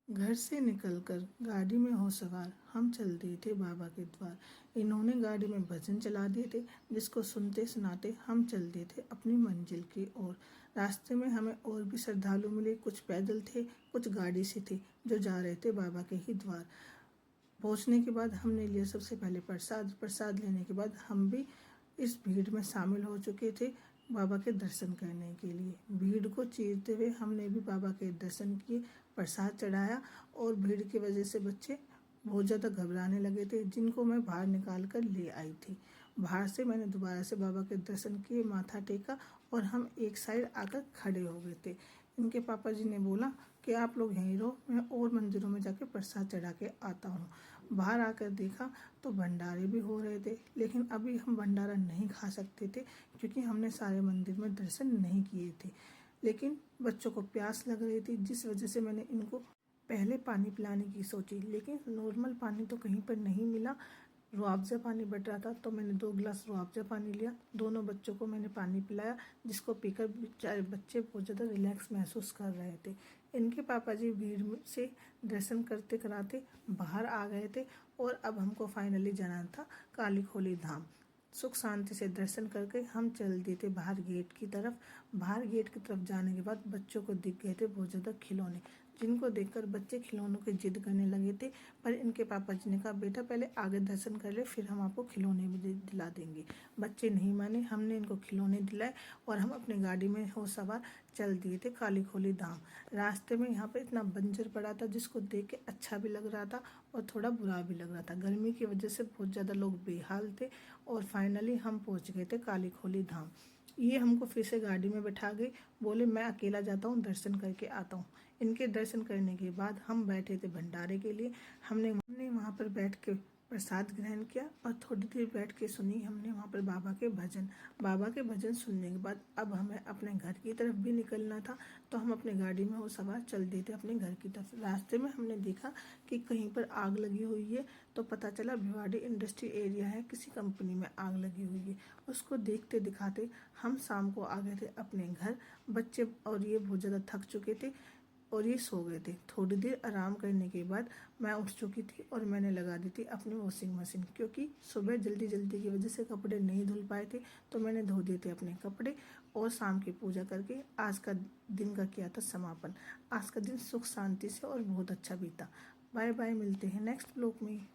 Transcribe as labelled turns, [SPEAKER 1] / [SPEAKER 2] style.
[SPEAKER 1] घर से निकलकर गाड़ी में हो सवार हम चल दिए थे बाबा के द्वार। इन्होंने गाड़ी में भजन चला दिए थे, जिसको सुनते सुनाते हम चल दिए थे अपनी मंजिल की ओर। रास्ते में हमें और भी श्रद्धालु मिले, कुछ पैदल थे, कुछ गाड़ी से थे, जो जा रहे थे बाबा के ही द्वार। पहुंचने के बाद हमने लिया सबसे पहले प्रसाद लेने के बाद हम भी इस भीड़ में शामिल हो चुके थे बाबा के दर्शन करने के लिए। भीड़ को चीरते हुए हमने भी बाबा के दर्शन किए, प्रसाद चढ़ाया और भीड़ की वजह से बच्चे बहुत ज़्यादा घबराने लगे थे, जिनको मैं बाहर निकाल कर ले आई थी। बाहर से मैंने दोबारा से बाबा के दर्शन किए, माथा टेका और हम एक साइड आकर खड़े हो गए थे। इनके पापा जी ने बोला कि आप लोग यहीं रहो, मैं और मंदिरों में जाके प्रसाद चढ़ा के आता हूँ। बाहर आकर देखा तो भंडारे भी हो रहे थे, लेकिन अभी हम भंडारा नहीं खा सकते थे क्योंकि हमने सारे मंदिर में दर्शन नहीं किए थे। लेकिन बच्चों को प्यास लग रही थी, जिस वजह से मैंने इनको पहले पानी पिलाने की सोची, लेकिन नॉर्मल पानी तो कहीं पर नहीं मिला। रुआवजा पानी बट रहा था, तो मैंने 2 गिलास रुआवजा पानी लिया। दोनों बच्चों को मैंने पानी पिलाया, जिसको पीकर बेचारे बच्चे बहुत ज़्यादा रिलैक्स महसूस कर रहे थे। इनके पापा जी भीड़ से दर्शन करते कराते बाहर आ गए थे और अब हमको फाइनली जाना था काली खोली धाम। सुख शांति से दर्शन करके हम चल दिए थे बाहर गेट की तरफ। बाहर गेट की तरफ जाने के बाद बच्चों को दिख गए थे बहुत ज़्यादा खिलौने, जिनको देखकर बच्चे खिलौनों की जिद करने लगे थे। पर इनके पापा जी ने कहा, बेटा पहले आगे दर्शन कर ले, फिर हम आपको खिलौने भी दिला देंगे। बच्चे नहीं माने, हमने इनको खिलौने दिलाए और हम अपनी गाड़ी में हो सवार चल दिए थे काली खोली धाम। रास्ते में यहाँ पर इतना बंजर पड़ा था, जिसको देख के अच्छा भी लग रहा था और थोड़ा बुरा भी लग रहा था। गर्मी की वजह से बहुत ज़्यादा लोग बेहाल थे और फाइनली हम पहुँच गए थे काली खोली धाम। ये हमको फिर से गाड़ी में बैठा गए, बोले मैं अकेला जाता हूँ, दर्शन करके आता हूँ। इनके दर्शन करने के बाद हम बैठे थे भंडारे के लिए। हमने वहाँ पर बैठ के प्रसाद ग्रहण किया और थोड़ी देर बैठ के सुनी हमने वहाँ पर बाबा के भजन। बाबा के भजन सुनने के बाद अब हमें अपने घर की तरफ भी निकलना था, तो हम अपने गाड़ी में वो सवार चल दिए थे अपने घर की तरफ। रास्ते में हमने देखा कि कहीं पर आग लगी हुई है, तो पता चला भिवाड़ी इंडस्ट्री एरिया है, किसी कंपनी में आग लगी हुई है। उसको देखते दिखाते हम शाम को आ गए थे अपने घर। बच्चे और ये बहुत ज़्यादा थक चुके थे और ये सो गए थे। थोड़ी देर आराम करने के बाद मैं उठ चुकी थी और मैंने लगा दी थी अपनी वॉशिंग मशीन, क्योंकि सुबह जल्दी की वजह से कपड़े नहीं धुल पाए थे, तो मैंने धो दिए थे अपने कपड़े और शाम की पूजा करके आज का दिन का किया था समापन। आज का दिन सुख शांति से और बहुत अच्छा बीता। बाय बाय, मिलते हैं नेक्स्ट ब्लॉग में।